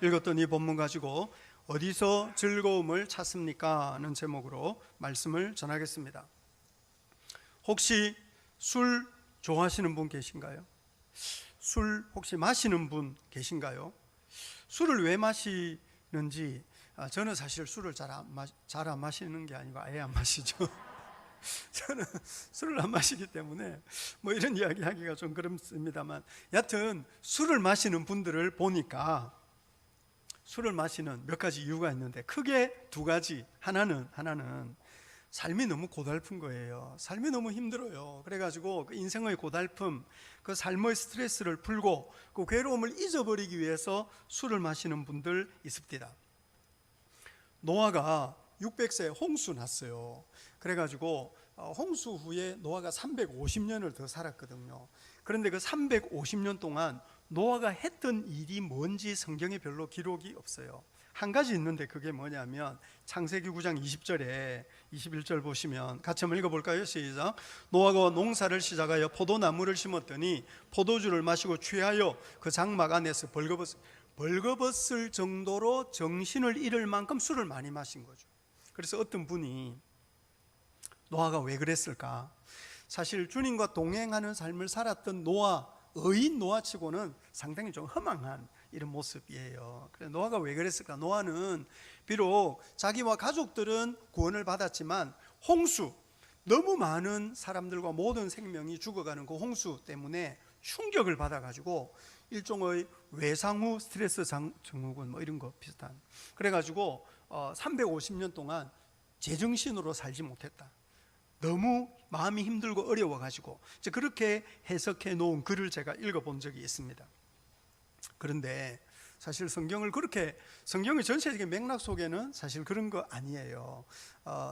읽었던 이 본문 가지고 어디서 즐거움을 찾습니까? 하는 제목으로 말씀을 전하겠습니다. 혹시 술 좋아하시는 분 계신가요? 술 혹시 마시는 분 계신가요? 술을 왜 마시는지, 저는 사실 술을 잘 안 마시는 게 아니고 아예 안 마시죠. 저는 술을 안 마시기 때문에 뭐 이런 이야기 하기가 좀 그렇습니다만, 여하튼 술을 마시는 분들을 보니까 술을 마시는 몇 가지 이유가 있는데 크게 두 가지. 하나는 삶이 너무 고달픈 거예요. 삶이 너무 힘들어요. 그래가지고 그 인생의 고달픔, 그 삶의 스트레스를 풀고 그 괴로움을 잊어버리기 위해서 술을 마시는 분들 있습니다. 노아가 600세 홍수 났어요. 그래가지고 홍수 후에 노아가 350년을 더 살았거든요. 그런데 그 350년 동안 노아가 했던 일이 뭔지 성경에 별로 기록이 없어요. 한 가지 있는데 그게 뭐냐면 창세기 9장 20절에 21절 보시면 같이 한번 읽어볼까요? 시작. 노아가 농사를 시작하여 포도나무를 심었더니 포도주를 마시고 취하여 그 장막 안에서 벌거벗을 정도로 정신을 잃을 만큼 술을 많이 마신 거죠. 그래서 어떤 분이 노아가 왜 그랬을까? 사실 주님과 동행하는 삶을 살았던 의인 노아치고는 상당히 좀 허망한 이런 모습이에요. 그래서 노아가 왜 그랬을까? 노아는 비록 자기와 가족들은 구원을 받았지만 홍수, 너무 많은 사람들과 모든 생명이 죽어가는 그 홍수 때문에 충격을 받아가지고 일종의 외상후 스트레스 증후군 뭐 이런 거 비슷한, 그래가지고 350년 동안 제정신으로 살지 못했다. 너무 마음이 힘들고 어려워가지고 이제 그렇게 해석해 놓은 글을 제가 읽어본 적이 있습니다. 그런데 사실 성경의 전체적인 맥락 속에는 사실 그런 거 아니에요.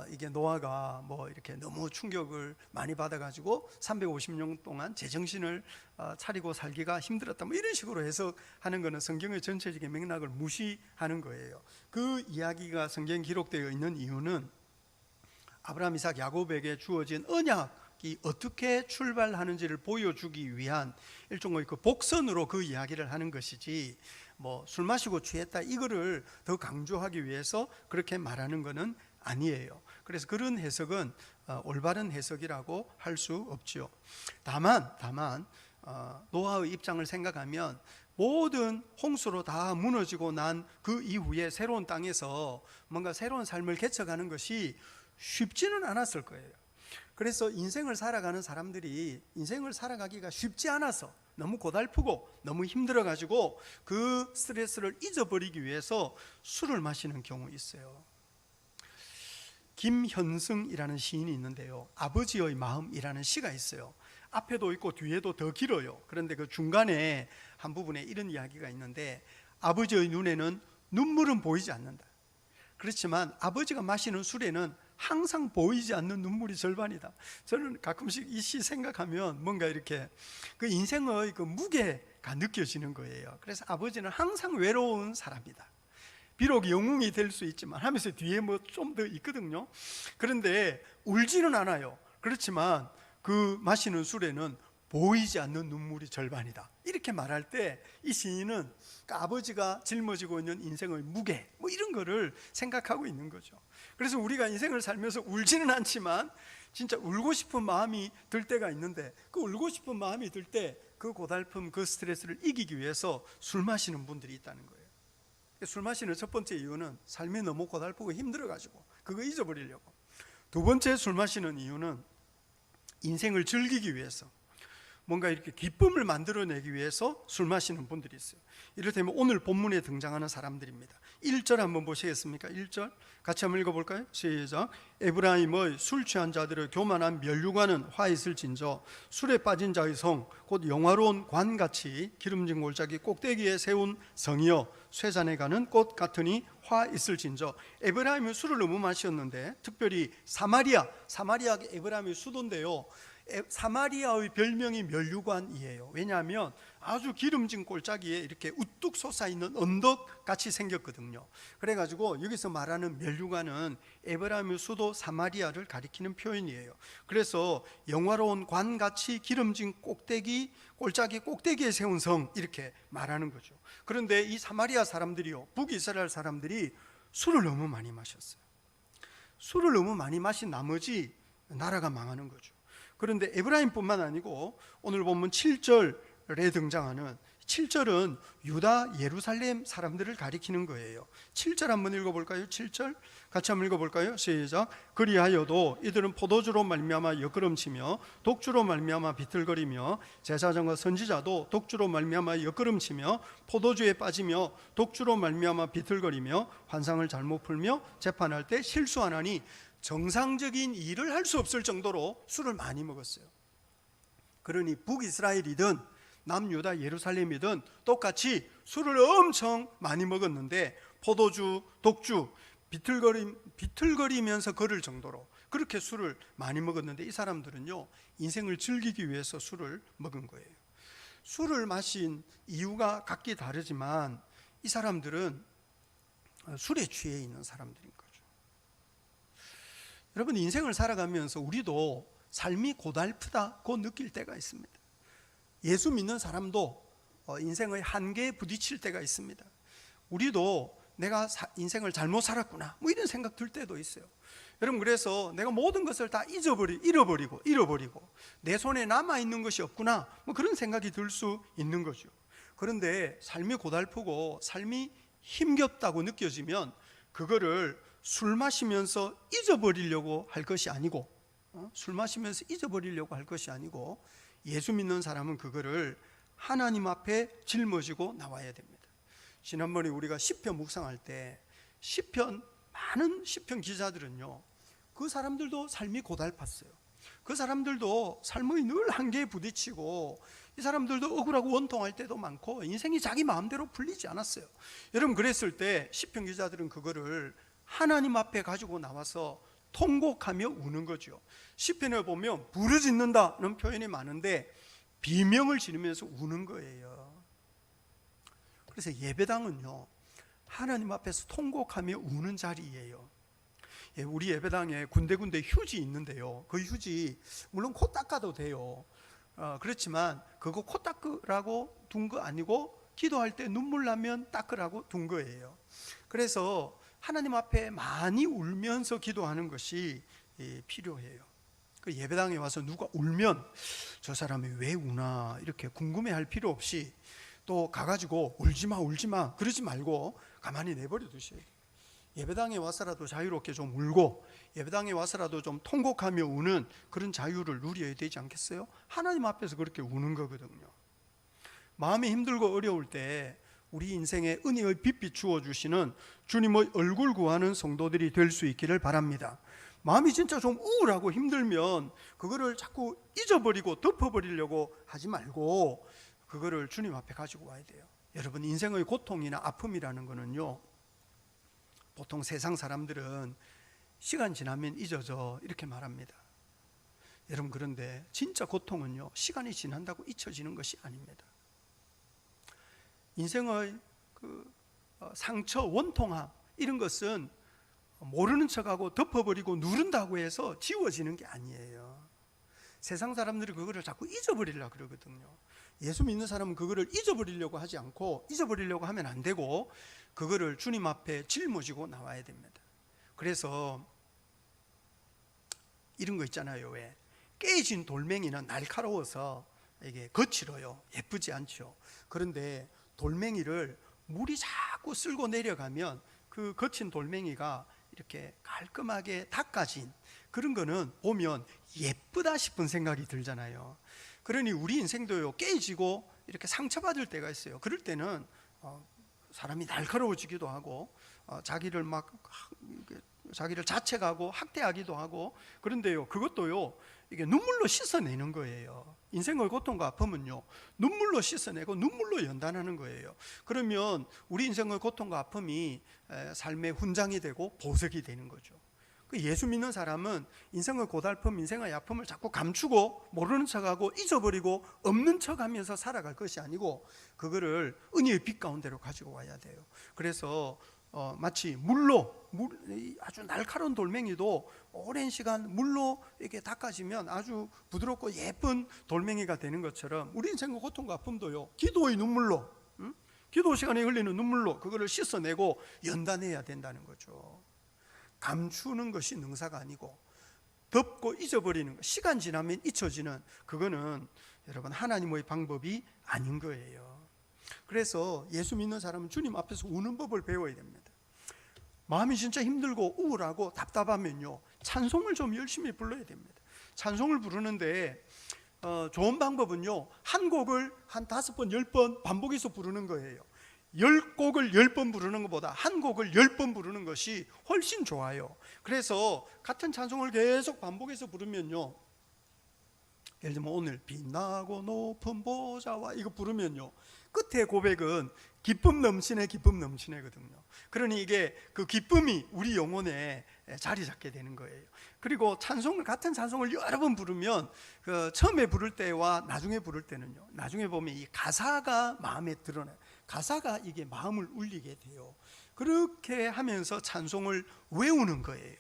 이게 노아가 뭐 이렇게 너무 충격을 많이 받아가지고 350년 동안 제정신을 차리고 살기가 힘들었다, 뭐 이런 식으로 해석하는 것은 성경의 전체적인 맥락을 무시하는 거예요. 그 이야기가 성경에 기록되어 있는 이유는 아브라함, 이삭, 야곱에게 주어진 언약이 어떻게 출발하는지를 보여주기 위한 일종의 그 복선으로 그 이야기를 하는 것이지, 뭐 술 마시고 취했다 이거를 더 강조하기 위해서 그렇게 말하는 것은 아니에요. 그래서 그런 해석은 올바른 해석이라고 할 수 없죠. 다만 노아의 입장을 생각하면 모든 홍수로 다 무너지고 난 그 이후에 새로운 땅에서 뭔가 새로운 삶을 개척하는 것이 쉽지는 않았을 거예요. 그래서 인생을 살아가는 사람들이 인생을 살아가기가 쉽지 않아서 너무 고달프고 너무 힘들어가지고 그 스트레스를 잊어버리기 위해서 술을 마시는 경우 있어요. 김현승이라는 시인이 있는데요, 아버지의 마음이라는 시가 있어요. 앞에도 있고 뒤에도 더 길어요. 그런데 그 중간에 한 부분에 이런 이야기가 있는데, 아버지의 눈에는 눈물은 보이지 않는다. 그렇지만 아버지가 마시는 술에는 항상 보이지 않는 눈물이 절반이다. 저는 가끔씩 이 시 생각하면 뭔가 이렇게 그 인생의 그 무게가 느껴지는 거예요. 그래서 아버지는 항상 외로운 사람이다. 비록 영웅이 될 수 있지만 하면서 뒤에 뭐 좀 더 있거든요. 그런데 울지는 않아요. 그렇지만 그 마시는 술에는 보이지 않는 눈물이 절반이다. 이렇게 말할 때 이 시인은 그 아버지가 짊어지고 있는 인생의 무게, 뭐 이런 거를 생각하고 있는 거죠. 그래서 우리가 인생을 살면서 울지는 않지만 진짜 울고 싶은 마음이 들 때가 있는데, 그 울고 싶은 마음이 들 때 그 고달픔, 그 스트레스를 이기기 위해서 술 마시는 분들이 있다는 거예요. 술 마시는 첫 번째 이유는 삶이 너무 고달프고 힘들어가지고 그거 잊어버리려고. 두 번째 술 마시는 이유는 인생을 즐기기 위해서, 뭔가 이렇게 기쁨을 만들어내기 위해서 술 마시는 분들이 있어요. 이를테면 오늘 본문에 등장하는 사람들입니다. 1절 한번 보시겠습니까? 1절 같이 한번 읽어볼까요? 시작. 에브라임의 술 취한 자들의 교만한 면류관은 화 있을진저 술에 빠진 자의 성 곧 영화로운 관같이 기름진 골짜기 꼭대기에 세운 성이여 쇠잔에 가는 꽃 같으니 화 있을진저. 에브라임은 술을 너무 마셨는데, 특별히 사마리아가 에브라임의 수도인데요, 사마리아의 별명이 면류관이에요. 왜냐하면 아주 기름진 골짜기에 이렇게 우뚝 솟아있는 언덕같이 생겼거든요. 그래가지고 여기서 말하는 면류관은 에브라임의 수도 사마리아를 가리키는 표현이에요. 그래서 영화로운 관같이 기름진 꼭대기, 골짜기 꼭대기에 세운 성, 이렇게 말하는 거죠. 그런데 이 사마리아 사람들이요, 북이스라엘 사람들이 술을 너무 많이 마셨어요. 술을 너무 많이 마신 나머지 나라가 망하는 거죠. 그런데 에브라임뿐만 아니고 오늘 보면 7절에 등장하는 7절은 유다 예루살렘 사람들을 가리키는 거예요. 7절 한번 읽어볼까요? 7절 같이 한번 읽어볼까요? 시작. 그리하여도 이들은 포도주로 말미암아 엿걸음치며 독주로 말미암아 비틀거리며 제사장과 선지자도 독주로 말미암아 엿걸음치며 포도주에 빠지며 독주로 말미암아 비틀거리며 환상을 잘못 풀며 재판할 때 실수하나니 정상적인 일을 할 수 없을 정도로 술을 많이 먹었어요. 그러니 북이스라엘이든 남유다 예루살렘이든 똑같이 술을 엄청 많이 먹었는데 포도주, 독주, 비틀거리면서 걸을 정도로 그렇게 술을 많이 먹었는데 이 사람들은요, 인생을 즐기기 위해서 술을 먹은 거예요. 술을 마신 이유가 각기 다르지만 이 사람들은 술에 취해 있는 사람들인 거죠. 여러분, 인생을 살아가면서 우리도 삶이 고달프다고 느낄 때가 있습니다. 예수 믿는 사람도 인생의 한계에 부딪힐 때가 있습니다. 우리도 내가 인생을 잘못 살았구나 뭐 이런 생각 들 때도 있어요. 여러분, 그래서 내가 모든 것을 다 잃어버리고 내 손에 남아있는 것이 없구나 뭐 그런 생각이 들 수 있는 거죠. 그런데 삶이 고달프고 삶이 힘겹다고 느껴지면 그거를 술 마시면서 잊어버리려고 할 것이 아니고 예수 믿는 사람은 그거를 하나님 앞에 짊어지고 나와야 됩니다. 지난번에 우리가 시편 묵상할 때 많은 시편 기자들은요, 그 사람들도 삶이 고달팠어요. 그 사람들도 삶의 늘 한계에 부딪히고 이 사람들도 억울하고 원통할 때도 많고 인생이 자기 마음대로 풀리지 않았어요. 여러분, 그랬을 때 시편 기자들은 그거를 하나님 앞에 가지고 나와서 통곡하며 우는 거죠. 시편에 보면 부르짖는다는 표현이 많은데 비명을 지르면서 우는 거예요. 그래서 예배당은요, 하나님 앞에서 통곡하며 우는 자리예요. 우리 예배당에 군데군데 휴지 있는데요, 그 휴지 물론 코 닦아도 돼요. 그렇지만 그거 코 닦으라고 둔 거 아니고 기도할 때 눈물 나면 닦으라고 둔 거예요. 그래서 하나님 앞에 많이 울면서 기도하는 것이 필요해요. 그 예배당에 와서 누가 울면 저 사람이 왜 우나 이렇게 궁금해할 필요 없이 또 가가지고 울지마 그러지 말고 가만히 내버려 두셔야 돼요. 예배당에 와서라도 자유롭게 좀 울고 예배당에 와서라도 좀 통곡하며 우는 그런 자유를 누려야 되지 않겠어요? 하나님 앞에서 그렇게 우는 거거든요. 마음이 힘들고 어려울 때 우리 인생에 은혜의 빛 비추어 주시는 주님의 얼굴 구하는 성도들이 될 수 있기를 바랍니다. 마음이 진짜 좀 우울하고 힘들면 그거를 자꾸 잊어버리고 덮어버리려고 하지 말고 그거를 주님 앞에 가지고 와야 돼요. 여러분, 인생의 고통이나 아픔이라는 거는요, 보통 세상 사람들은 시간 지나면 잊어져 이렇게 말합니다. 여러분, 그런데 진짜 고통은요, 시간이 지난다고 잊혀지는 것이 아닙니다. 인생의 상처, 원통함 이런 것은 모르는 척하고 덮어버리고 누른다고 해서 지워지는 게 아니에요. 세상 사람들이 그거를 자꾸 잊어버리려고 그러거든요. 예수 믿는 사람은 그거를 잊어버리려고 하지 않고, 잊어버리려고 하면 안 되고 그거를 주님 앞에 짊어지고 나와야 됩니다. 그래서 이런 거 있잖아요. 왜 깨진 돌멩이는 날카로워서 이게 거칠어요. 예쁘지 않죠. 그런데 돌멩이를 물이 자꾸 쓸고 내려가면 그 거친 돌멩이가 이렇게 깔끔하게 닦아진 그런 거는 보면 예쁘다 싶은 생각이 들잖아요. 그러니 우리 인생도요, 깨지고 이렇게 상처받을 때가 있어요. 그럴 때는 사람이 날카로워지기도 하고 자기를 자책하고 학대하기도 하고, 그런데요, 그것도요, 이게 눈물로 씻어내는 거예요. 인생의 고통과 아픔은요, 눈물로 씻어내고 눈물로 연단하는 거예요. 그러면 우리 인생의 고통과 아픔이 삶의 훈장이 되고 보석이 되는 거죠. 그 예수 믿는 사람은 인생의 고달픔, 인생의 아픔을 자꾸 감추고 모르는 척하고 잊어버리고 없는 척하면서 살아갈 것이 아니고 그거를 은혜의 빛 가운데로 가지고 와야 돼요. 그래서 마치 아주 날카로운 돌멩이도 오랜 시간 물로 이렇게 닦아지면 아주 부드럽고 예쁜 돌멩이가 되는 것처럼 우리 인생의 고통과 아픔도요, 기도의 눈물로, 기도 시간에 흘리는 눈물로 그거를 씻어내고 연단해야 된다는 거죠. 감추는 것이 능사가 아니고 덮고 잊어버리는 것, 시간 지나면 잊혀지는, 그거는 여러분 하나님의 방법이 아닌 거예요. 그래서 예수 믿는 사람은 주님 앞에서 우는 법을 배워야 됩니다. 마음이 진짜 힘들고 우울하고 답답하면요, 찬송을 좀 열심히 불러야 됩니다. 찬송을 부르는데 좋은 방법은요, 한 곡을 한 5번, 10번 반복해서 부르는 거예요. 10곡을 10번 부르는 것보다 한 곡을 10번 부르는 것이 훨씬 좋아요. 그래서 같은 찬송을 계속 반복해서 부르면요, 예를 들면 오늘 빛나고 높은 보좌와 이거 부르면요, 끝에 고백은 기쁨 넘치네, 기쁨 넘치네거든요. 그러니 이게 그 기쁨이 우리 영혼에 자리 잡게 되는 거예요. 그리고 같은 찬송을 여러 번 부르면 그 처음에 부를 때와 나중에 부를 때는요, 나중에 보면 이 가사가 마음에 드러나요. 가사가 이게 마음을 울리게 돼요. 그렇게 하면서 찬송을 외우는 거예요.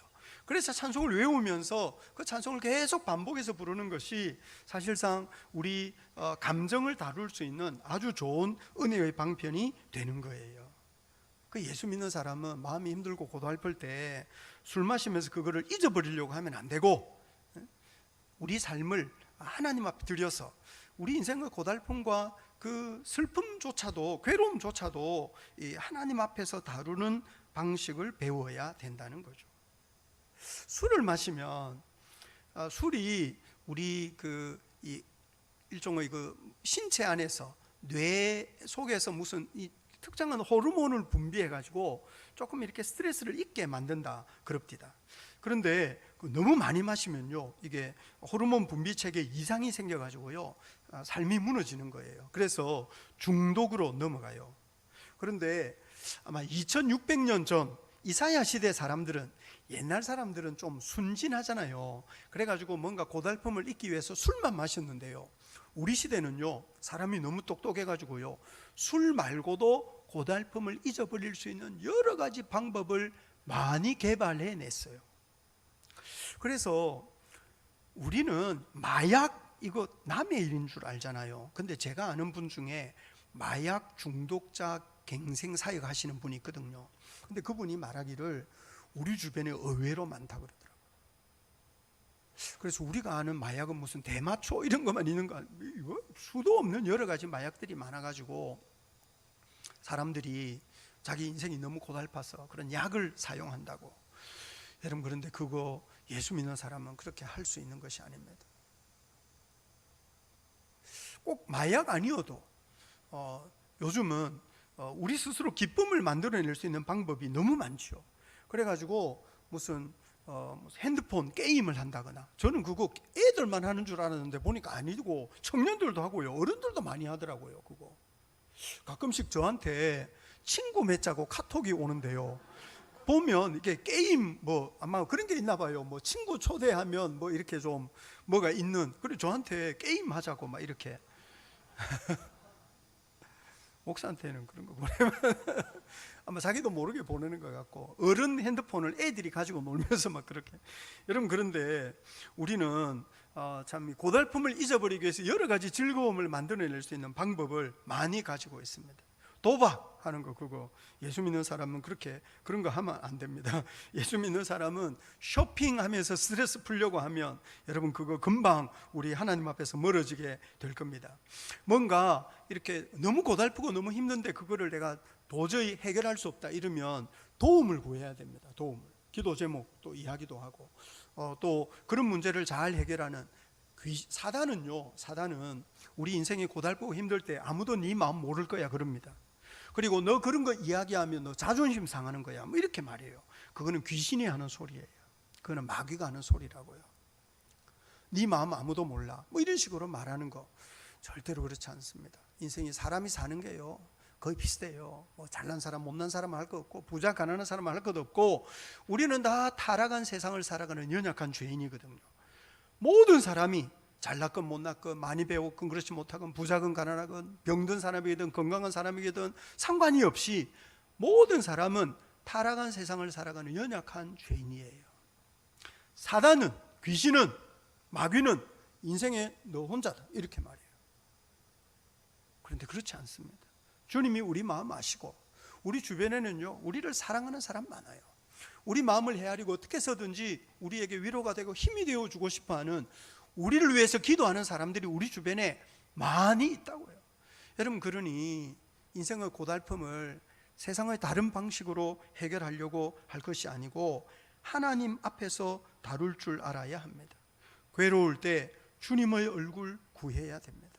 그래서 찬송을 외우면서 그 찬송을 계속 반복해서 부르는 것이 사실상 우리 감정을 다룰 수 있는 아주 좋은 은혜의 방편이 되는 거예요. 그 예수 믿는 사람은 마음이 힘들고 고달플 때 술 마시면서 그거를 잊어버리려고 하면 안 되고, 우리 삶을 하나님 앞에 들여서 우리 인생의 고달픔과 그 슬픔조차도, 괴로움조차도 이 하나님 앞에서 다루는 방식을 배워야 된다는 거죠. 술을 마시면 술이 우리 이 일종의 그 신체 안에서 뇌 속에서 무슨 이 특정한 호르몬을 분비해 가지고 조금 이렇게 스트레스를 잊게 만든다 그럽디다. 그런데 너무 많이 마시면요, 이게 호르몬 분비 체계에 이상이 생겨 가지고요, 삶이 무너지는 거예요. 그래서 중독으로 넘어가요. 그런데 아마 2600년 전 이사야 시대 사람들은, 옛날 사람들은 좀 순진하잖아요. 그래가지고 뭔가 고달픔을 잊기 위해서 술만 마셨는데요, 우리 시대는요, 사람이 너무 똑똑해가지고요, 술 말고도 고달픔을 잊어버릴 수 있는 여러 가지 방법을 많이 개발해냈어요. 그래서 우리는 마약, 이거 남의 일인 줄 알잖아요. 근데 제가 아는 분 중에 마약 중독자 갱생 사역 하시는 분이 있거든요. 근데 그분이 말하기를 우리 주변에 의외로 많다 그러더라고요. 그래서 우리가 아는 마약은 무슨 대마초 이런 것만 있는 거 아니에요? 수도 없는 여러 가지 마약들이 많아가지고 사람들이 자기 인생이 너무 고달파서 그런 약을 사용한다고. 여러분, 그런데 그거 예수 믿는 사람은 그렇게 할 수 있는 것이 아닙니다. 꼭 마약 아니어도 요즘은 우리 스스로 기쁨을 만들어낼 수 있는 방법이 너무 많죠. 그래가지고 무슨 핸드폰 게임을 한다거나, 저는 그거 애들만 하는 줄 알았는데 보니까 아니고 청년들도 하고요, 어른들도 많이 하더라고요. 그거 가끔씩 저한테 친구 맺자고 카톡이 오는데요, 보면 이게 게임 아마 그런 게 있나 봐요. 친구 초대하면 이렇게 좀 뭐가 있는, 그리고 저한테 게임 하자고 막 이렇게 목사한테는 그런 거 보내면 아마 자기도 모르게 보내는 것 같고, 어른 핸드폰을 애들이 가지고 놀면서 막 그렇게. 여러분, 그런데 우리는 참 고달픔을 잊어버리기 위해서 여러 가지 즐거움을 만들어낼 수 있는 방법을 많이 가지고 있습니다. 도박하는 거, 그거 예수 믿는 사람은 그런 거 하면 안 됩니다. 예수 믿는 사람은 쇼핑하면서 스트레스 풀려고 하면 여러분 그거 금방 우리 하나님 앞에서 멀어지게 될 겁니다. 뭔가 이렇게 너무 고달프고 너무 힘든데 그거를 내가 도저히 해결할 수 없다 이러면 도움을 구해야 됩니다. 도움을. 기도 제목 또 이야기도 하고, 또 그런 문제를 잘 해결하는 사단은 우리 인생이 고달프고 힘들 때 아무도 네 마음 모를 거야 그럽니다. 그리고 너 그런 거 이야기하면 너 자존심 상하는 거야 이렇게 말해요. 그거는 귀신이 하는 소리예요. 그거는 마귀가 하는 소리라고요. 네 마음 아무도 몰라 이런 식으로 말하는 거 절대로 그렇지 않습니다. 인생이 사람이 사는 게요, 거의 비슷해요. 뭐 잘난 사람 못난 사람 할 것 없고 부자 가난한 사람 할 것 없고 우리는 다 타락한 세상을 살아가는 연약한 죄인이거든요. 모든 사람이 잘났건 못났건 많이 배웠건 그렇지 못하건 부자건 가난하건 병든 사람이든 건강한 사람이든 상관이 없이 모든 사람은 타락한 세상을 살아가는 연약한 죄인이에요. 사단은, 귀신은, 마귀는 인생에 너 혼자다 이렇게 말해요. 그런데 그렇지 않습니다. 주님이 우리 마음 아시고 우리 주변에는요 우리를 사랑하는 사람 많아요. 우리 마음을 헤아리고 어떻게 해서든지 우리에게 위로가 되고 힘이 되어주고 싶어하는, 우리를 위해서 기도하는 사람들이 우리 주변에 많이 있다고요. 여러분, 그러니 인생의 고달픔을 세상의 다른 방식으로 해결하려고 할 것이 아니고 하나님 앞에서 다룰 줄 알아야 합니다. 괴로울 때 주님의 얼굴 구해야 됩니다.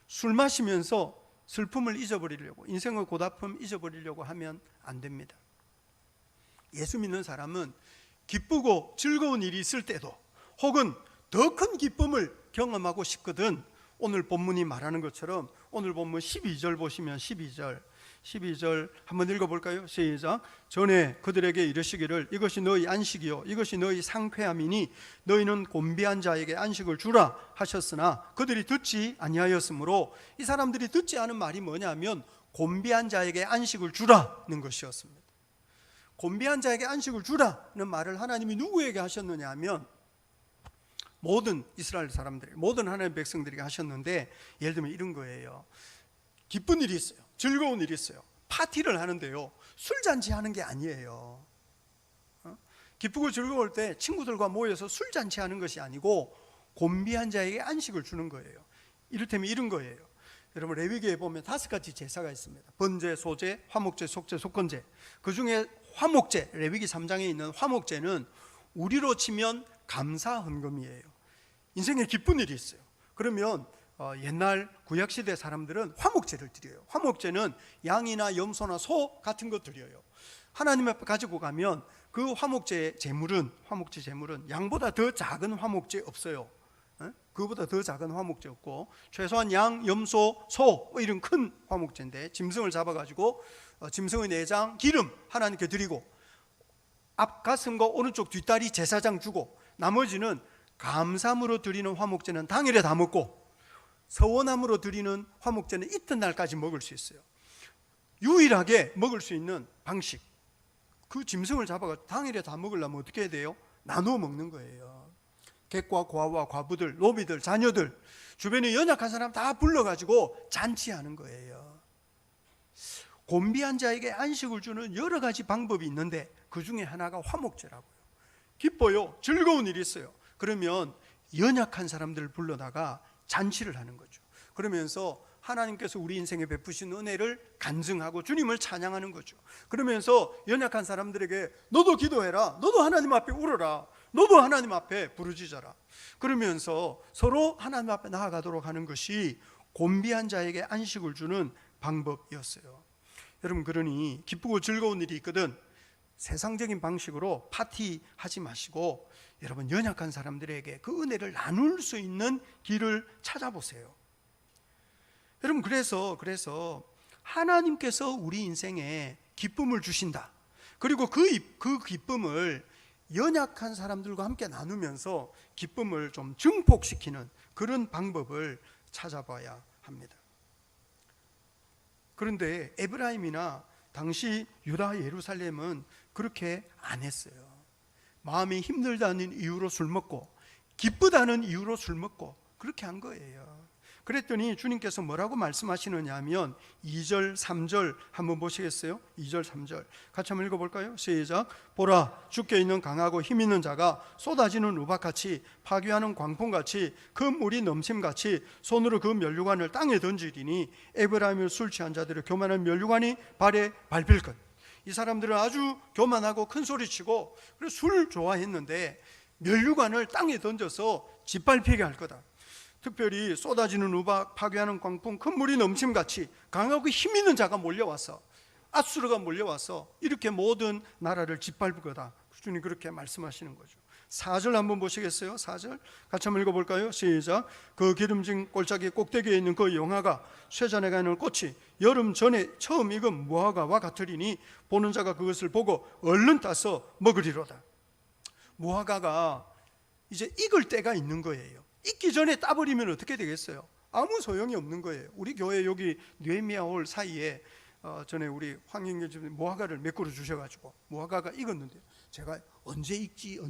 술 마시면서 슬픔을 잊어버리려고, 인생의 고달픔 잊어버리려고 하면 안 됩니다. 예수 믿는 사람은 기쁘고 즐거운 일이 있을 때도 혹은 더 큰 기쁨을 경험하고 싶거든. 오늘 본문이 말하는 것처럼 오늘 본문 12절 보시면 12절 한번 읽어볼까요? 시작. 전에 그들에게 이르시기를 이것이 너희 안식이요 이것이 너희 상쾌함이니 너희는 곤비한 자에게 안식을 주라 하셨으나 그들이 듣지 아니하였으므로, 이 사람들이 듣지 않은 말이 뭐냐면 곤비한 자에게 안식을 주라는 것이었습니다. 곤비한 자에게 안식을 주라는 말을 하나님이 누구에게 하셨느냐 하면 모든 이스라엘 사람들, 모든 하나님의 백성들에게 하셨는데, 예를 들면 이런 거예요. 기쁜 일이 있어요. 즐거운 일이 있어요. 파티를 하는데요, 술잔치 하는 게 아니에요. 기쁘고 즐거울 때 친구들과 모여서 술잔치 하는 것이 아니고 곤비한 자에게 안식을 주는 거예요. 이를테면 이런 거예요. 여러분, 레위기에 보면 5가지 제사가 있습니다. 번제, 소제, 화목제, 속제, 속건제. 그 중에 화목제, 레위기 3장에 있는 화목제는 우리로 치면 감사 헌금이에요. 인생에 기쁜 일이 있어요. 그러면 옛날 구약시대 사람들은 화목제를 드려요. 화목제는 양이나 염소나 소 같은 거 드려요. 하나님 앞에 가지고 가면 그 화목제 제물은 양보다 더 작은 화목제 없어요. 그거보다 더 작은 화목제 없고, 최소한 양, 염소, 소 이런 큰 화목제인데 짐승을 잡아가지고 짐승의 내장, 기름 하나님께 드리고, 앞 가슴과 오른쪽 뒷다리 제사장 주고, 나머지는 감사함으로 드리는 화목제는 당일에 다 먹고, 서원함으로 드리는 화목제는 이튿날까지 먹을 수 있어요. 유일하게 먹을 수 있는 방식, 그 짐승을 잡아가지고 당일에 다 먹으려면 어떻게 해야 돼요? 나누어 먹는 거예요. 객과 고아와 과부들, 노비들, 자녀들, 주변에 연약한 사람 다 불러가지고 잔치하는 거예요. 곤비한 자에게 안식을 주는 여러 가지 방법이 있는데 그 중에 하나가 화목제라고요. 기뻐요. 즐거운 일이 있어요. 그러면 연약한 사람들을 불러다가 잔치를 하는 거죠. 그러면서 하나님께서 우리 인생에 베푸신 은혜를 간증하고 주님을 찬양하는 거죠. 그러면서 연약한 사람들에게 너도 기도해라, 너도 하나님 앞에 울어라, 너도 하나님 앞에 부르짖어라, 그러면서 서로 하나님 앞에 나아가도록 하는 것이 곤비한 자에게 안식을 주는 방법이었어요. 여러분, 그러니 기쁘고 즐거운 일이 있거든 세상적인 방식으로 파티하지 마시고 여러분, 연약한 사람들에게 그 은혜를 나눌 수 있는 길을 찾아보세요. 여러분, 그래서 하나님께서 우리 인생에 기쁨을 주신다. 그리고 그 기쁨을 연약한 사람들과 함께 나누면서 기쁨을 좀 증폭시키는 그런 방법을 찾아봐야 합니다. 그런데 에브라임이나 당시 유다 예루살렘은 그렇게 안 했어요. 마음이 힘들다는 이유로 술 먹고 기쁘다는 이유로 술 먹고 그렇게 한 거예요. 그랬더니 주님께서 뭐라고 말씀하시느냐 하면 2절 3절 한번 보시겠어요? 2절 3절 같이 한번 읽어볼까요? 시작. 보라, 주께 있는 강하고 힘 있는 자가 쏟아지는 우박같이 파괴하는 광풍같이 그 물이 넘침같이 손으로 그 면류관을 땅에 던지리니 에브라임을 술 취한 자들의 교만한 면류관이 발에 밟힐 것. 이 사람들은 아주 교만하고 큰 소리치고 술 좋아했는데 면류관을 땅에 던져서 짓밟히게 할 거다. 특별히 쏟아지는 우박, 파괴하는 광풍, 큰 물이 넘침같이 강하고 힘 있는 자가 몰려와서, 아수르가 몰려와서 이렇게 모든 나라를 짓밟을 거다. 주님 그렇게 말씀하시는 거죠. 4절 한번 보시겠어요? 4절 같이 한번 읽어볼까요? 시작. 그 기름진 골짜기 꼭대기에 있는 그 영화가 쇠잔에 가 있는 꽃이 여름 전에 처음 익은 무화과와 같으리니 보는 자가 그것을 보고 얼른 따서 먹으리로다. 무화과가 이제 익을 때가 있는 거예요. 익기 전에 따버리면 어떻게 되겠어요? 아무 소용이 없는 거예요. 우리 교회 여기 느헤미야홀 사이에 전에 우리 황영길 집에 무화과를 몇 그루 주셔가지고 무화과가 익었는데 제가 언제 익지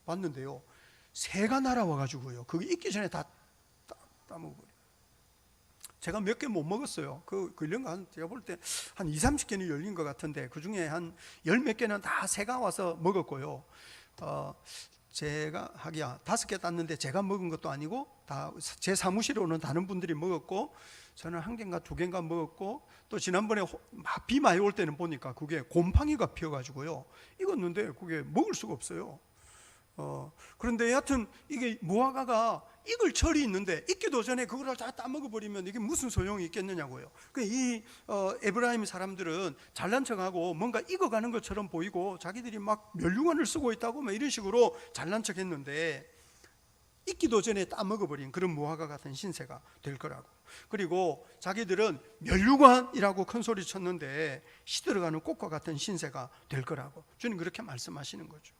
봤는데요, 새가 날아와가지고요 그게 익기 전에 다 따먹어버려요. 제가 몇 개 못 먹었어요. 열린 거 제가 볼 때 한 20-30개는 열린 것 같은데 그 중에 한 10몇 개는 다 새가 와서 먹었고요. 제가 하기야 5개 땄는데 제가 먹은 것도 아니고 다 제 사무실에 오는 다른 분들이 먹었고, 저는 1개인가 2개인가 먹었고, 또 지난번에 비 많이 올 때는 보니까 그게 곰팡이가 피어가지고요 익었는데 그게 먹을 수가 없어요. 그런데 여하튼 이게 무화과가 익을 철이 있는데 익기도 전에 그걸 다 따먹어버리면 이게 무슨 소용이 있겠느냐고요. 이 에브라임 사람들은 잘난 척하고 뭔가 익어가는 것처럼 보이고 자기들이 막 면류관을 쓰고 있다고 막 이런 식으로 잘난 척했는데 익기도 전에 따먹어버린 그런 무화과 같은 신세가 될 거라고. 그리고 자기들은 면류관이라고 큰 소리 쳤는데 시들어가는 꽃과 같은 신세가 될 거라고 주님 그렇게 말씀하시는 거죠.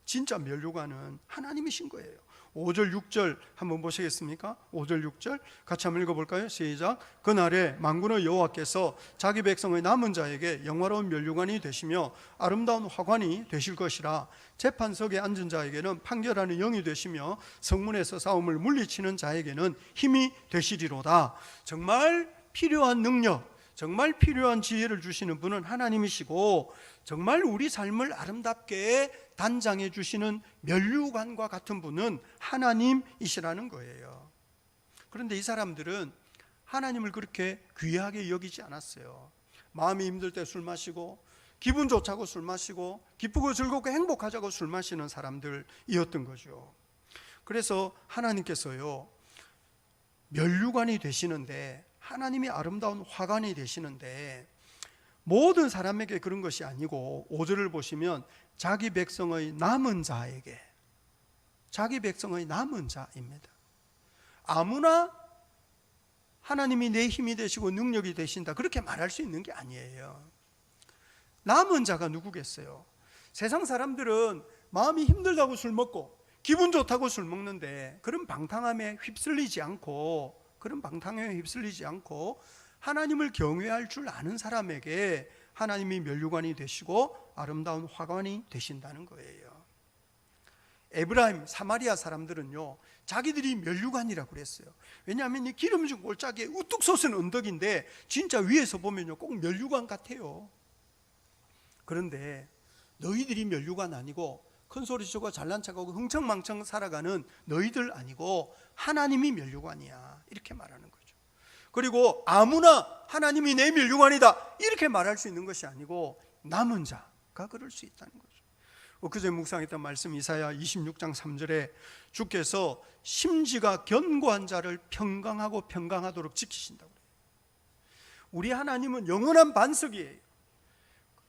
진짜 면류관은 하나님이신 거예요. 5절 6절 한번 보시겠습니까? 5절 6절 같이 한번 읽어볼까요? 시작. 그날에 만군의 여호와께서 자기 백성의 남은 자에게 영화로운 면류관이 되시며 아름다운 화관이 되실 것이라. 재판석에 앉은 자에게는 판결하는 영이 되시며 성문에서 싸움을 물리치는 자에게는 힘이 되시리로다. 정말 필요한 능력, 정말 필요한 지혜를 주시는 분은 하나님이시고, 정말 우리 삶을 아름답게 단장해 주시는 면류관과 같은 분은 하나님이시라는 거예요. 그런데 이 사람들은 하나님을 그렇게 귀하게 여기지 않았어요. 마음이 힘들 때 술 마시고, 기분 좋자고 술 마시고, 기쁘고 즐겁고 행복하자고 술 마시는 사람들이었던 거죠. 그래서 하나님께서요 면류관이 되시는데, 하나님이 아름다운 화관이 되시는데 모든 사람에게 그런 것이 아니고 5절을 보시면 자기 백성의 남은 자에게, 자기 백성의 남은 자입니다. 아무나 하나님이 내 힘이 되시고 능력이 되신다 그렇게 말할 수 있는 게 아니에요. 남은 자가 누구겠어요? 세상 사람들은 마음이 힘들다고 술 먹고 기분 좋다고 술 먹는데 그런 방탕함에 휩쓸리지 않고 하나님을 경외할 줄 아는 사람에게 하나님이 면류관이 되시고 아름다운 화관이 되신다는 거예요. 에브라임 사마리아 사람들은요 자기들이 면류관이라고 그랬어요. 왜냐하면 이 기름진 골짜기에 우뚝 솟은 언덕인데 진짜 위에서 보면요 꼭 면류관 같아요. 그런데 너희들이 면류관 아니고 큰소리 치고 잘난 척하고 흥청망청 살아가는 너희들 아니고 하나님이 면류관이야 이렇게 말하는 거죠. 그리고 아무나 하나님이 내 면류관이다 이렇게 말할 수 있는 것이 아니고 남은 자가 그럴 수 있다는 거죠. 엊그제 묵상했던 말씀 이사야 26장 3절에 주께서 심지가 견고한 자를 평강하도록 지키신다고 그래요. 우리 하나님은 영원한 반석이에요.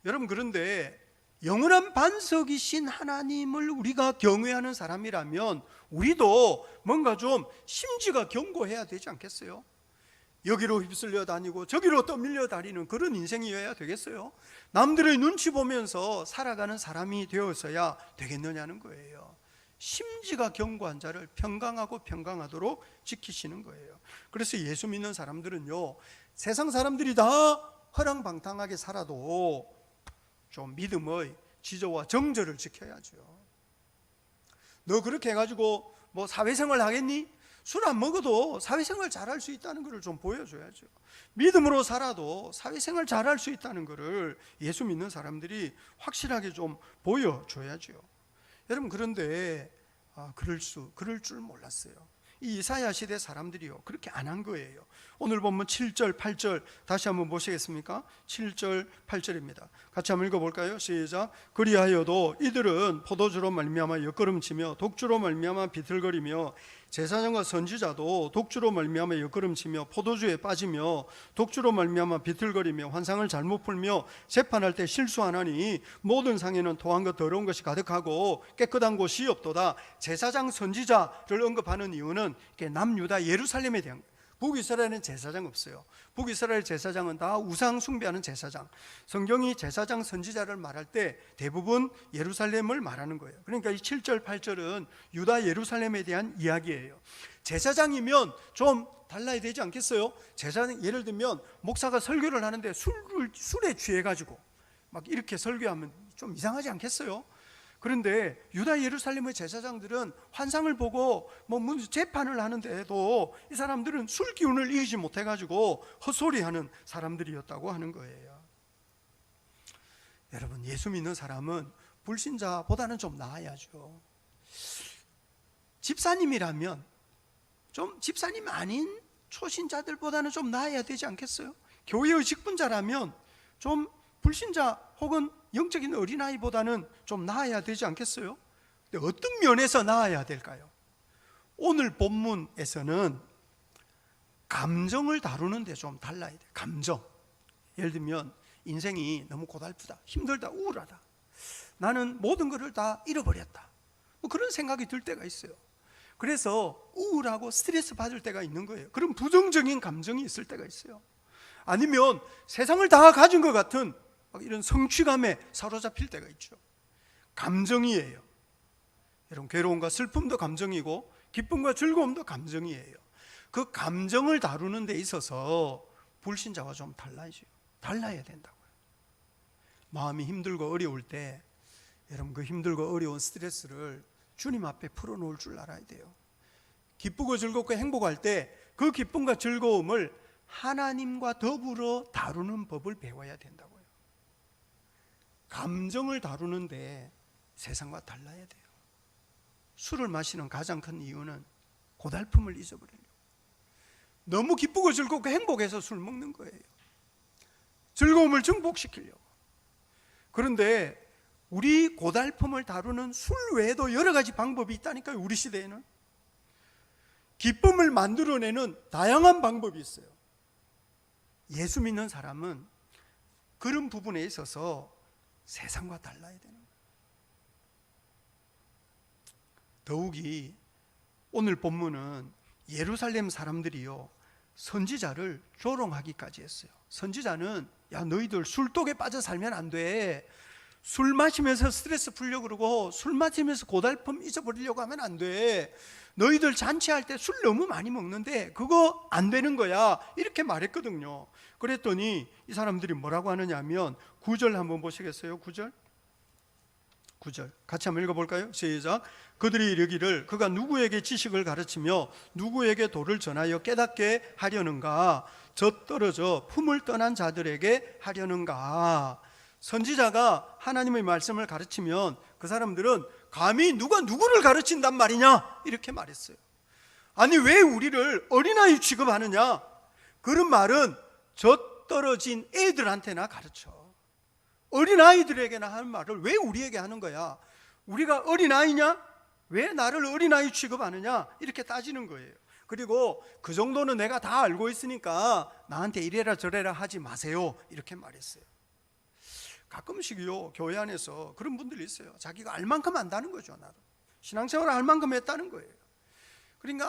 여러분, 그런데 영원한 반석이신 하나님을 우리가 경외하는 사람이라면 우리도 뭔가 좀 심지가 견고해야 되지 않겠어요? 여기로 휩쓸려 다니고 저기로 떠밀려 다니는 그런 인생이어야 되겠어요? 남들의 눈치 보면서 살아가는 사람이 되어서야 되겠느냐는 거예요. 심지가 견고한 자를 평강하도록 지키시는 거예요. 그래서 예수 믿는 사람들은요 세상 사람들이 다 허랑방탕하게 살아도 좀 믿음의 지조와 정절을 지켜야죠. 너 그렇게 해가지고 뭐 사회생활 하겠니? 술 안 먹어도 사회생활 잘할 수 있다는 것을 좀 보여줘야죠. 믿음으로 살아도 사회생활 잘할 수 있다는 것을 예수 믿는 사람들이 확실하게 좀 보여줘야죠. 여러분, 그런데 그럴 줄 몰랐어요. 이 이사야 시대 사람들이요 그렇게 안 한 거예요. 오늘 보면 7절 8절 다시 한번 보시겠습니까? 7절 8절입니다. 같이 한번 읽어볼까요? 시작. 그리하여도 이들은 포도주로 말미암아 엿걸음치며 독주로 말미암아 비틀거리며 제사장과 선지자도 독주로 말미암아 옆걸음치며 포도주에 빠지며 독주로 말미암아 비틀거리며 환상을 잘못 풀며 재판할 때 실수하나니 모든 상에는 토한 것 더러운 것이 가득하고 깨끗한 곳이 없도다. 제사장 선지자를 언급하는 이유는 남유다 예루살렘에 대한 거예요. 북이스라엘은 제사장 없어요. 북이스라엘 제사장은 다 우상 숭배하는 제사장. 성경이 제사장 선지자를 말할 때 대부분 예루살렘을 말하는 거예요. 그러니까 이 7절 8절은 유다 예루살렘에 대한 이야기예요. 제사장이면 좀 달라야 되지 않겠어요? 제사장, 예를 들면 목사가 설교를 하는데 술에 취해가지고 막 이렇게 설교하면 좀 이상하지 않겠어요? 그런데 유다 예루살렘의 제사장들은 환상을 보고 재판을 하는데도 이 사람들은 술 기운을 이기지 못해가지고 헛소리하는 사람들이었다고 하는 거예요. 여러분, 예수 믿는 사람은 불신자보다는 좀 나아야죠. 집사님이라면 좀 집사님 아닌 초신자들보다는 좀 나아야 되지 않겠어요? 교회의 직분자라면 좀 불신자 혹은 영적인 어린아이보다는 좀 나아야 되지 않겠어요? 근데 어떤 면에서 나아야 될까요? 오늘 본문에서는 감정을 다루는데 좀 달라야 돼요. 감정. 예를 들면 인생이 너무 고달프다, 힘들다, 우울하다, 나는 모든 것을 다 잃어버렸다, 그런 생각이 들 때가 있어요. 그래서 우울하고 스트레스 받을 때가 있는 거예요. 그런 부정적인 감정이 있을 때가 있어요. 아니면 세상을 다 가진 것 같은 이런 성취감에 사로잡힐 때가 있죠. 감정이에요. 여러분, 괴로움과 슬픔도 감정이고 기쁨과 즐거움도 감정이에요. 그 감정을 다루는 데 있어서 불신자와 좀 달라야 된다고요. 마음이 힘들고 어려울 때 여러분, 그 힘들고 어려운 스트레스를 주님 앞에 풀어놓을 줄 알아야 돼요. 기쁘고 즐겁고 행복할 때 그 기쁨과 즐거움을 하나님과 더불어 다루는 법을 배워야 된다고요. 감정을 다루는데 세상과 달라야 돼요. 술을 마시는 가장 큰 이유는 고달픔을 잊어버리려고. 너무 기쁘고 즐겁고 행복해서 술 먹는 거예요. 즐거움을 증폭시키려고. 그런데 우리 고달픔을 다루는 술 외에도 여러 가지 방법이 있다니까요. 우리 시대에는 기쁨을 만들어내는 다양한 방법이 있어요. 예수 믿는 사람은 그런 부분에 있어서 세상과 달라야 되는 거예요. 더욱이 오늘 본문은 예루살렘 사람들이요, 선지자를 조롱하기까지 했어요. 선지자는 야, 너희들 술독에 빠져 살면 안 돼. 술 마시면서 스트레스 풀려고 그러고 술 마시면서 고달픔 잊어버리려고 하면 안 돼. 너희들 잔치할 때 술 너무 많이 먹는데 그거 안 되는 거야, 이렇게 말했거든요. 그랬더니 이 사람들이 뭐라고 하느냐 하면 9절 한번 보시겠어요? 9절 같이 한번 읽어볼까요? 시작. 그들이 이르기를 그가 누구에게 지식을 가르치며 누구에게 도를 전하여 깨닫게 하려는가? 젖떨어져 품을 떠난 자들에게 하려는가? 선지자가 하나님의 말씀을 가르치면 그 사람들은 감히 누가 누구를 가르친단 말이냐, 이렇게 말했어요. 아니, 왜 우리를 어린아이 취급하느냐? 그런 말은 젖떨어진 애들한테나 가르쳐. 어린아이들에게나 하는 말을 왜 우리에게 하는 거야? 우리가 어린아이냐? 왜 나를 어린아이 취급하느냐? 이렇게 따지는 거예요. 그리고 그 정도는 내가 다 알고 있으니까 나한테 이래라 저래라 하지 마세요, 이렇게 말했어요. 가끔씩요, 교회 안에서 그런 분들이 있어요. 자기가 알 만큼 안다는 거죠. 나도 신앙생활을 알 만큼 했다는 거예요. 그러니까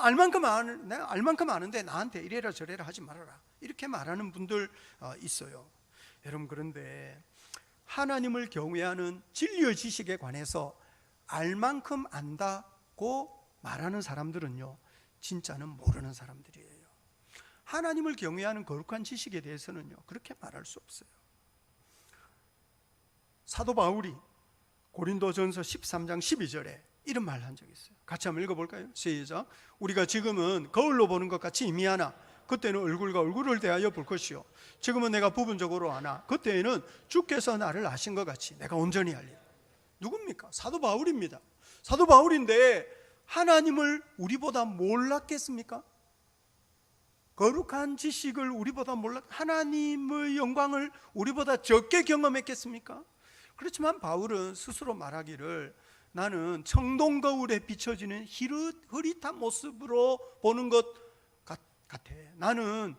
내가 알 만큼 아는데 나한테 이래라 저래라 하지 말아라, 이렇게 말하는 분들 있어요. 여러분, 그런데 하나님을 경외하는 진리의 지식에 관해서 알 만큼 안다고 말하는 사람들은요, 진짜는 모르는 사람들이에요. 하나님을 경외하는 거룩한 지식에 대해서는요, 그렇게 말할 수 없어요. 사도 바울이 고린도전서 13장 12절에 이런 말 한 적이 있어요. 같이 한번 읽어볼까요? 시작. 우리가 지금은 거울로 보는 것 같이 임의하나 그때는 얼굴과 얼굴을 대하여 볼 것이요 지금은 내가 부분적으로 아나 그때에는 주께서 나를 아신 것 같이 내가 온전히 알리라. 누굽니까? 사도 바울입니다. 사도 바울인데 하나님을 우리보다 몰랐겠습니까? 거룩한 지식을 우리보다 하나님의 영광을 우리보다 적게 경험했겠습니까? 그렇지만 바울은 스스로 말하기를 나는 청동 거울에 비춰지는 흐릿한 모습으로 보는 것 같아. 나는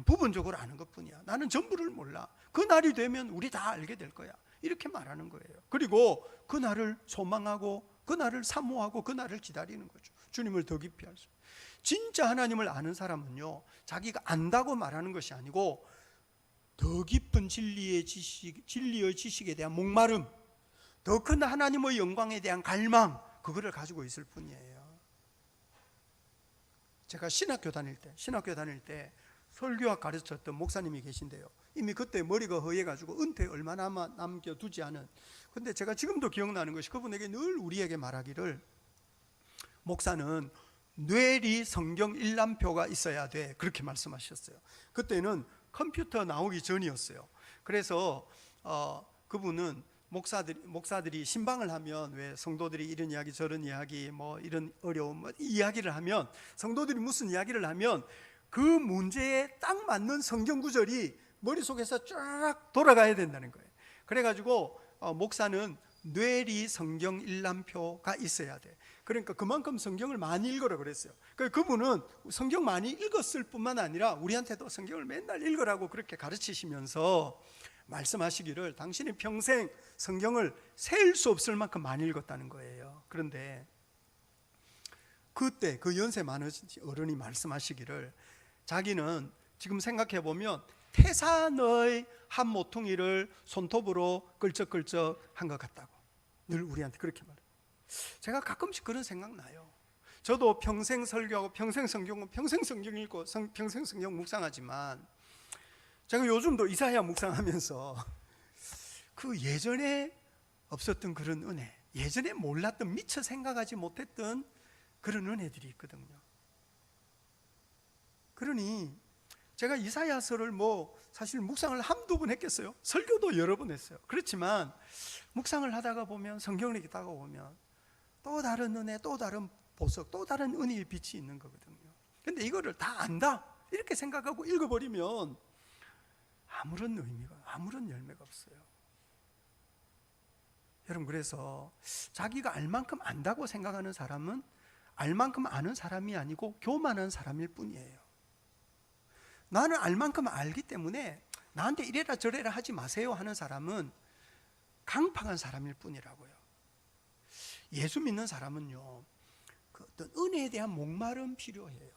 부분적으로 아는 것뿐이야. 나는 전부를 몰라. 그 날이 되면 우리 다 알게 될 거야. 이렇게 말하는 거예요. 그리고 그 날을 소망하고 그 날을 사모하고 그 날을 기다리는 거죠. 주님을 더 깊이 알 수. 진짜 하나님을 아는 사람은요, 자기가 안다고 말하는 것이 아니고 더 깊은 진리의 지식에 대한 목마름, 더 큰 하나님의 영광에 대한 갈망, 그거를 가지고 있을 뿐이에요. 제가 신학교 다닐 때 설교학 가르쳤던 목사님이 계신데요. 이미 그때 머리가 허해가지고 은퇴 얼마 남겨두지 않은. 근데 제가 지금도 기억나는 것이 그분에게 늘 우리에게 말하기를, 목사는 뇌리 성경 일람표가 있어야 돼, 그렇게 말씀하셨어요. 그때는 컴퓨터 나오기 전이었어요. 그래서 그분은 목사들이 신방을 하면 왜 성도들이 이런 이야기 저런 이야기 뭐 이런 어려움 이야기를 하면, 성도들이 무슨 이야기를 하면 그 문제에 딱 맞는 성경 구절이 머릿속에서 쫙 돌아가야 된다는 거예요. 그래가지고 목사는 뇌리 성경 일람표가 있어야 돼. 그러니까 그만큼 성경을 많이 읽으라 그랬어요. 그분은 성경 많이 읽었을 뿐만 아니라 우리한테도 성경을 맨날 읽으라고 그렇게 가르치시면서 말씀하시기를, 당신이 평생 성경을 셀 수 없을 만큼 많이 읽었다는 거예요. 그런데 그때 그 연세 많으신 어른이 말씀하시기를, 자기는 지금 생각해 보면 태산의 한 모퉁이를 손톱으로 끌적끌적 한 것 같다고 늘 우리한테 그렇게 말해요. 제가 가끔씩 그런 생각 나요. 저도 평생 설교하고 평생 성경 읽고 평생 성경 묵상하지만, 제가 요즘도 이사야 묵상하면서 그 예전에 없었던 그런 은혜, 예전에 몰랐던, 미처 생각하지 못했던 그런 은혜들이 있거든요. 그러니 제가 이사야서를 사실 묵상을 한두 번 했겠어요? 설교도 여러 번 했어요. 그렇지만 묵상을 하다가 보면, 성경을 읽다가 보면 또 다른 은혜, 또 다른 보석, 또 다른 은혜의 빛이 있는 거거든요. 근데 이거를 다 안다 이렇게 생각하고 읽어버리면 아무런 의미가, 아무런 열매가 없어요. 여러분, 그래서 자기가 알 만큼 안다고 생각하는 사람은 알 만큼 아는 사람이 아니고 교만한 사람일 뿐이에요. 나는 알 만큼 알기 때문에 나한테 이래라 저래라 하지 마세요 하는 사람은 강팍한 사람일 뿐이라고요. 예수 믿는 사람은요, 그 어떤 은혜에 대한 목마름 필요해요.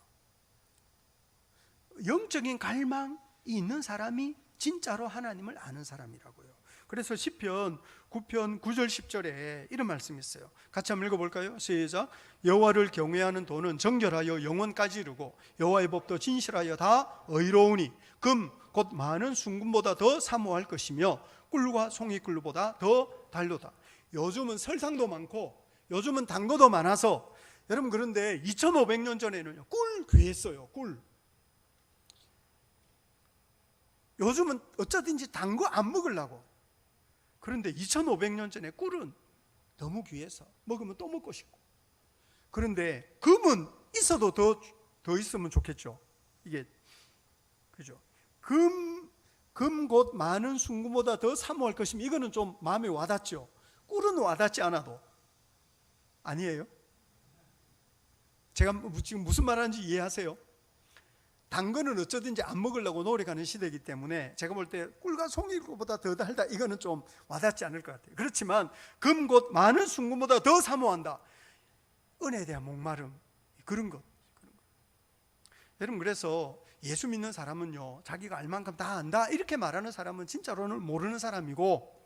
영적인 갈망이 있는 사람이 진짜로 하나님을 아는 사람이라고요. 그래서 시편 9편 9절 10절에 이런 말씀이 있어요. 같이 한번 읽어볼까요? 시작. 여호와를 경외하는 도는 정결하여 영원까지 이르고 여호와의 법도 진실하여 다 의로우니 금 곧 많은 순금보다 더 사모할 것이며 꿀과 송이꿀보다 더 달도다. 요즘은 설탕도 많고 요즘은 단 거도 많아서, 여러분, 그런데 2500년 전에는요, 꿀 귀했어요. 꿀. 요즘은 어쩌든지 단 거 안 먹으려고. 그런데 2500년 전에 꿀은 너무 귀해서 먹으면 또 먹고 싶고. 그런데 금은 있어도 더 있으면 좋겠죠. 이게, 그죠? 금 곧 많은 순금보다 더 사모할 것이면, 이거는 좀 마음에 와닿죠. 꿀은 와닿지 않아도. 아니에요? 제가 지금 무슨 말하는지 이해하세요? 단 거는 어쩌든지 안 먹으려고 노력하는 시대이기 때문에 제가 볼 때 꿀과 송이보다 더 달다, 이거는 좀 와닿지 않을 것 같아요. 그렇지만 금 곧 많은 순금보다 더 사모한다, 은혜에 대한 목마름, 그런 것. 여러분, 그래서 예수 믿는 사람은요, 자기가 알 만큼 다 안다 이렇게 말하는 사람은 진짜로는 모르는 사람이고,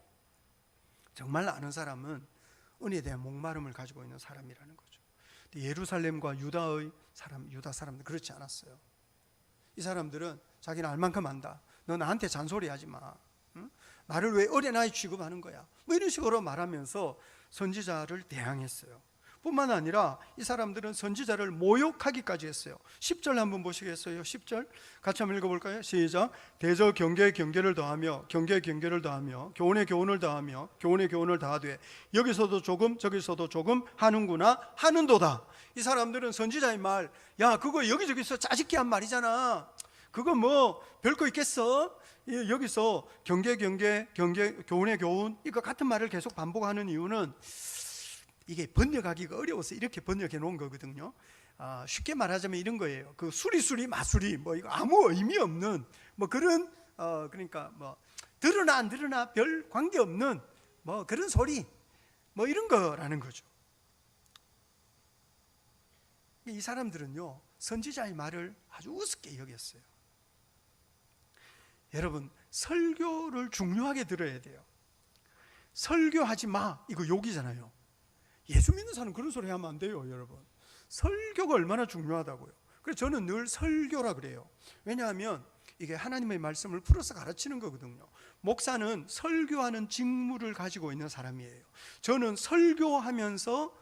정말 아는 사람은 은혜에 대한 목마름을 가지고 있는 사람이라는 거죠. 예루살렘과 유다 사람들 그렇지 않았어요. 이 사람들은 자기는 알 만큼 안다, 너 나한테 잔소리하지 마, 응? 나를 왜 어린아이 취급하는 거야, 뭐 이런 식으로 말하면서 선지자를 대항했어요. 뿐만 아니라 이 사람들은 선지자를 모욕하기까지 했어요. 10절 한번 보시겠어요? 10절 같이 한번 읽어볼까요? 시작. 대저 경계에 경계를 더하며 경계에 경계를 더하며 교훈에 교훈을 더하며 교훈에 교훈을 더하되 여기서도 조금 저기서도 조금 하는구나 하는도다. 이 사람들은 선지자의 말, 야 그거 여기저기서 짜집기한 말이잖아, 그거 뭐 별거 있겠어? 여기서 경계 교훈의 교훈, 이거 같은 말을 계속 반복하는 이유는 이게 번역하기가 어려워서 이렇게 번역해 놓은 거거든요. 쉽게 말하자면 이런 거예요. 그 수리수리 마수리 뭐 이거 아무 의미 없는 뭐 그런 그러니까 뭐 들으나 안 들으나 별 관계 없는 뭐 그런 소리 뭐 이런 거라는 거죠. 이 사람들은요 선지자의 말을 아주 우습게 여겼어요. 여러분 설교를 중요하게 들어야 돼요. 설교하지 마 이거 욕이잖아요. 예수 믿는 사람은 그런 소리 하면 안 돼요, 여러분. 설교가 얼마나 중요하다고요. 그래서 저는 늘 설교라 그래요. 왜냐하면 이게 하나님의 말씀을 풀어서 가르치는 거거든요. 목사는 설교하는 직무를 가지고 있는 사람이에요. 저는 설교하면서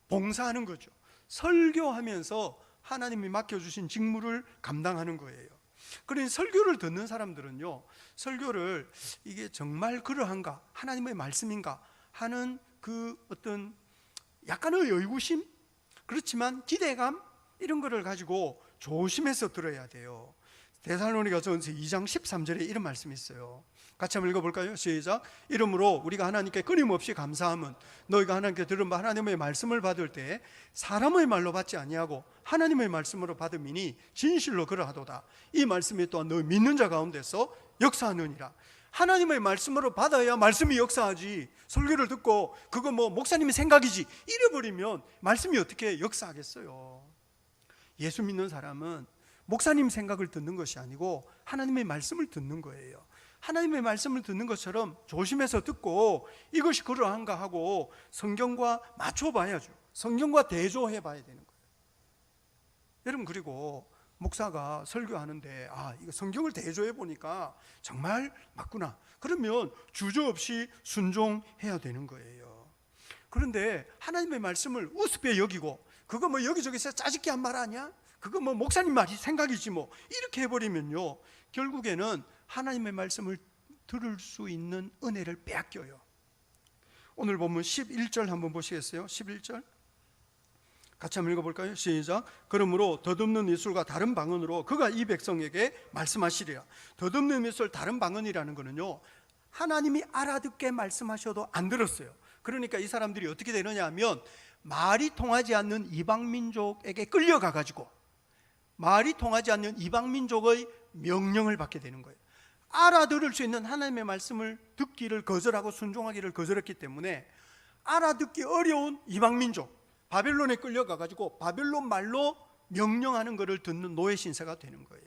봉사하는 거죠. 설교하면서 하나님이 맡겨주신 직무를 감당하는 거예요. 그러니 설교를 듣는 사람들은요, 설교를 이게 정말 그러한가, 하나님의 말씀인가 하는 그 어떤 약간의 의구심, 그렇지만 기대감 이런 거를 가지고 조심해서 들어야 돼요. 데살로니가전서 2장 13절에 이런 말씀이 있어요. 같이 한번 읽어볼까요? 시작. 이러므로 우리가 하나님께 끊임없이 감사함은 너희가 하나님께 들은 하나님의 말씀을 받을 때 사람의 말로 받지 아니하고 하나님의 말씀으로 받음이니 진실로 그러하도다. 이 말씀이 또한 너희 믿는 자 가운데서 역사하느니라. 하나님의 말씀으로 받아야 말씀이 역사하지, 설교를 듣고 그거 뭐 목사님의 생각이지 이래버리면 말씀이 어떻게 역사하겠어요? 예수 믿는 사람은 목사님 생각을 듣는 것이 아니고 하나님의 말씀을 듣는 거예요. 하나님의 말씀을 듣는 것처럼 조심해서 듣고 이것이 그러한가 하고 성경과 맞춰봐야죠. 성경과 대조해봐야 되는 거예요. 여러분, 그리고 목사가 설교하는데 이거 성경을 대조해 보니까 정말 맞구나. 그러면 주저없이 순종해야 되는 거예요. 그런데 하나님의 말씀을 우습게 여기고 그거 뭐 여기저기서 짜집기 한 말 아니야? 그거 뭐 목사님 말이 생각이지 뭐 이렇게 해버리면요 결국에는 하나님의 말씀을 들을 수 있는 은혜를 빼앗겨요. 오늘 본문 11절 한번 보시겠어요? 11절 같이 한번 읽어볼까요? 시작. 그러므로 덧없는 이술과 다른 방언으로 그가 이 백성에게 말씀하시리라. 덧없는 이술 다른 방언이라는 거는요 하나님이 알아듣게 말씀하셔도 안 들었어요. 그러니까 이 사람들이 어떻게 되느냐 하면 말이 통하지 않는 이방민족에게 끌려가가지고 말이 통하지 않는 이방민족의 명령을 받게 되는 거예요. 알아들을 수 있는 하나님의 말씀을 듣기를 거절하고 순종하기를 거절했기 때문에 알아듣기 어려운 이방민족 바벨론에 끌려가가지고 바벨론 말로 명령하는 것을 듣는 노예 신세가 되는 거예요.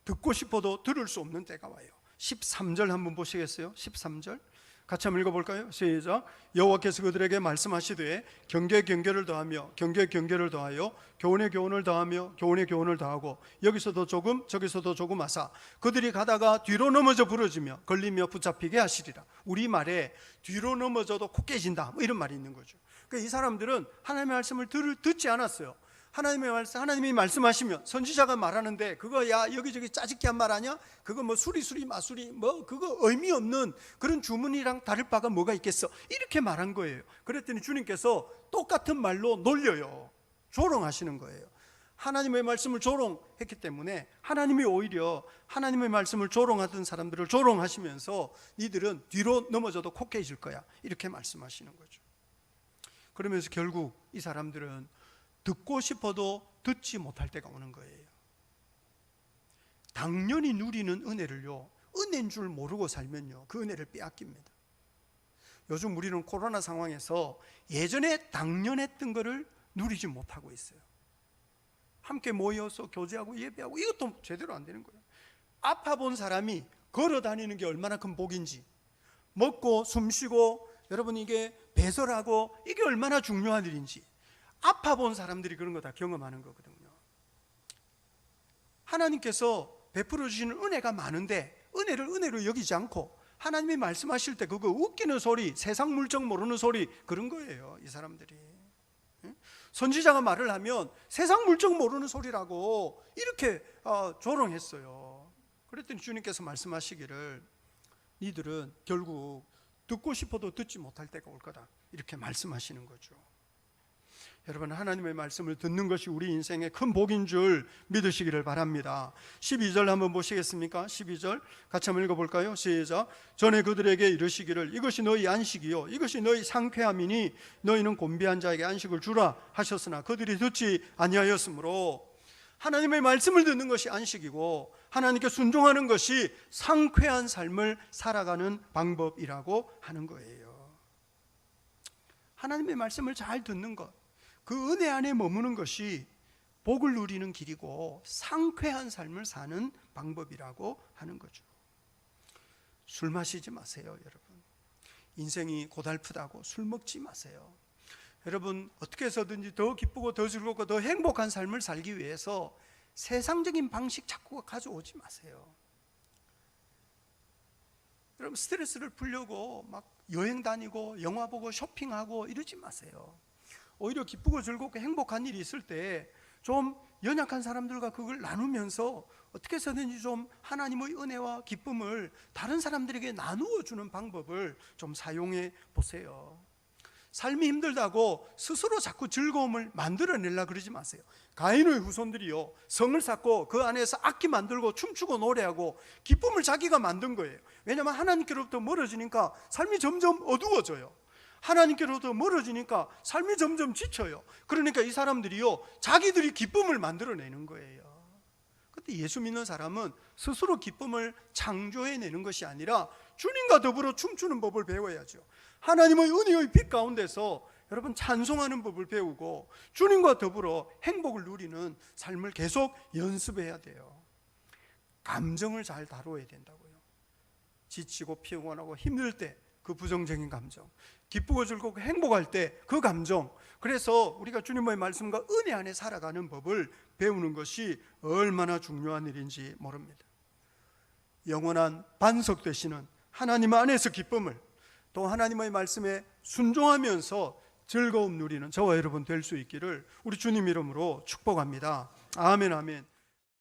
듣고 싶어도 들을 수 없는 때가 와요. 13절 한번 보시겠어요? 13절 같이 한번 읽어볼까요? 시작. 여호와께서 그들에게 말씀하시되 경계에 경계를 더하며 경계에 경계를 더하여 교훈에 교훈을 더하며 교훈에 교훈을 더하고 여기서도 조금 저기서도 조금 하사 그들이 가다가 뒤로 넘어져 부러지며 걸리며 붙잡히게 하시리라. 우리말에 뒤로 넘어져도 코 깨진다 뭐 이런 말이 있는 거죠. 그러니까 이 사람들은 하나님의 말씀을 듣지 않았어요. 하나님이 말씀하시면 선지자가 말하는데 그거 야 여기저기 짜집기 한 말 아니야? 그거 뭐 수리수리 마수리 뭐 그거 의미 없는 그런 주문이랑 다를 바가 뭐가 있겠어? 이렇게 말한 거예요. 그랬더니 주님께서 똑같은 말로 놀려요. 조롱하시는 거예요. 하나님의 말씀을 조롱했기 때문에 하나님이 오히려 하나님의 말씀을 조롱하던 사람들을 조롱하시면서 니들은 뒤로 넘어져도 코 깨질 거야 이렇게 말씀하시는 거죠. 그러면서 결국 이 사람들은 듣고 싶어도 듣지 못할 때가 오는 거예요. 당연히 누리는 은혜를요 은혜인 줄 모르고 살면요 그 은혜를 빼앗깁니다. 요즘 우리는 코로나 상황에서 예전에 당연했던 것을 누리지 못하고 있어요. 함께 모여서 교제하고 예배하고 이것도 제대로 안 되는 거예요. 아파 본 사람이 걸어 다니는 게 얼마나 큰 복인지, 먹고 숨쉬고 여러분 이게 배설하고 이게 얼마나 중요한 일인지 아파 본 사람들이 그런 거 다 경험하는 거거든요. 하나님께서 베풀어 주시는 은혜가 많은데 은혜를 은혜로 여기지 않고 하나님이 말씀하실 때 그거 웃기는 소리, 세상 물정 모르는 소리 그런 거예요. 이 사람들이 선지자가 말을 하면 세상 물정 모르는 소리라고 이렇게 조롱했어요. 그랬더니 주님께서 말씀하시기를 니들은 결국 듣고 싶어도 듣지 못할 때가 올 거다 이렇게 말씀하시는 거죠. 여러분, 하나님의 말씀을 듣는 것이 우리 인생의 큰 복인 줄 믿으시기를 바랍니다. 12절 한번 보시겠습니까? 12절 같이 한번 읽어볼까요? 시작. 전에 그들에게 이르시기를 이것이 너희 안식이요 이것이 너희 상쾌함이니 너희는 곤비한 자에게 안식을 주라 하셨으나 그들이 듣지 아니하였으므로, 하나님의 말씀을 듣는 것이 안식이고 하나님께 순종하는 것이 상쾌한 삶을 살아가는 방법이라고 하는 거예요. 하나님의 말씀을 잘 듣는 것, 그 은혜 안에 머무는 것이 복을 누리는 길이고 상쾌한 삶을 사는 방법이라고 하는 거죠. 술 마시지 마세요, 여러분. 인생이 고달프다고 술 먹지 마세요. 여러분, 어떻게 해서든지 더 기쁘고 더 즐겁고 더 행복한 삶을 살기 위해서 세상적인 방식 자꾸 가져오지 마세요. 여러분, 스트레스를 풀려고 막 여행 다니고 영화 보고 쇼핑하고 이러지 마세요. 오히려 기쁘고 즐겁고 행복한 일이 있을 때 좀 연약한 사람들과 그걸 나누면서 어떻게 해서든지 좀 하나님의 은혜와 기쁨을 다른 사람들에게 나누어 주는 방법을 좀 사용해 보세요. 삶이 힘들다고 스스로 자꾸 즐거움을 만들어내려 그러지 마세요. 가인의 후손들이요, 성을 쌓고 그 안에서 악기 만들고 춤추고 노래하고 기쁨을 자기가 만든 거예요. 왜냐하면 하나님께로부터 멀어지니까 삶이 점점 어두워져요. 하나님께로부터 멀어지니까 삶이 점점 지쳐요. 그러니까 이 사람들이요, 자기들이 기쁨을 만들어내는 거예요. 근데 예수 믿는 사람은 스스로 기쁨을 창조해내는 것이 아니라 주님과 더불어 춤추는 법을 배워야죠. 하나님의 은혜의 빛 가운데서 여러분 찬송하는 법을 배우고 주님과 더불어 행복을 누리는 삶을 계속 연습해야 돼요. 감정을 잘 다루어야 된다고요. 지치고 피곤하고 힘들 때 그 부정적인 감정, 기쁘고 즐겁고 행복할 때 그 감정, 그래서 우리가 주님의 말씀과 은혜 안에 살아가는 법을 배우는 것이 얼마나 중요한 일인지 모릅니다. 영원한 반석 되시는 하나님 안에서 기쁨을, 또 하나님의 말씀에 순종하면서 즐거움 누리는 저와 여러분 될 수 있기를 우리 주님 이름으로 축복합니다. 아멘, 아멘.